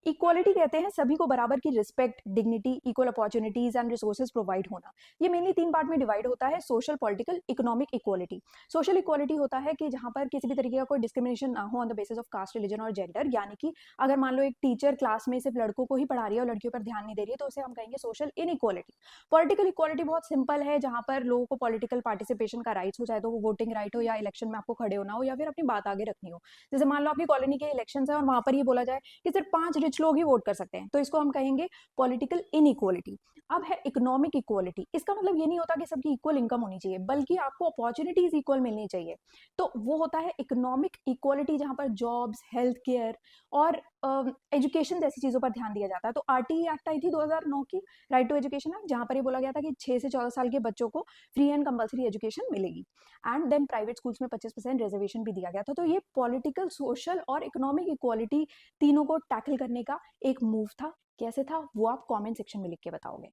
Equality कहते हैं सभी को बराबर की respect, dignity, equal opportunities and resources provide होना। ये मेनली तीन पार्ट में डिवाइड होता है, social, political, economic equality. Social equality होता है कि जहां पर किसी भी तरीके का कोई डिस्क्रिमिनेशन ना हो on the basis of caste, religion और जेंडर। यानी कि अगर मान लो एक टीचर क्लास में सिर्फ लड़कों को ही पढ़ा रही है और लड़कियों पर ध्यान नहीं दे रही है, तो उसे हम कहेंगे सोशल इनइक्वालिटी। पॉलिटिकल इक्वालिटी बहुत सिंपल है, जहां पर लोगों को पॉलिटिकल पार्टिसिपेशन का राइट्स हो, चाहे तो वो वोटिंग राइट हो या इलेक्शन में आपको खड़े होना हो या फिर अपनी बात आगे रखनी हो। जैसे मान लो आपकी कॉलोनी के इलेक्शन है और वहां पर ये बोला जाए कि सिर्फ 5 रिच लोग ही वोट कर सकते हैं, तो इसको हम कहेंगे पॉलिटिकल इनइक्वालिटी। अब है इकोनॉमिक इक्वालिटी। इसका मतलब ये नहीं होता कि सबकी इक्वल इनकम होनी चाहिए, बल्कि आपको अपॉर्चुनिटीज इक्वल मिलनी चाहिए। तो वो होता है इकोनॉमिक इक्वालिटी, जहां पर जॉब्स, हेल्थ केयर और एजुकेशन जैसी चीजों पर ध्यान दिया जाता है। तो आरटीई एक्ट आई थी 2009 की, राइट टू एजुकेशन एक्ट, जहां पर ये बोला गया था कि 6 से 14 साल के बच्चों को फ्री एंड कंपलसरी एजुकेशन मिलेगी। एंड देन प्राइवेट स्कूल्स में 25% रिजर्वेशन भी दिया गया था। तो ये पॉलिटिकल, सोशल और इकोनॉमिक इक्वालिटी तीनों को टैकल करने का एक मूव था। कैसे था वो आप कमेंट सेक्शन में लिख के बताओगे।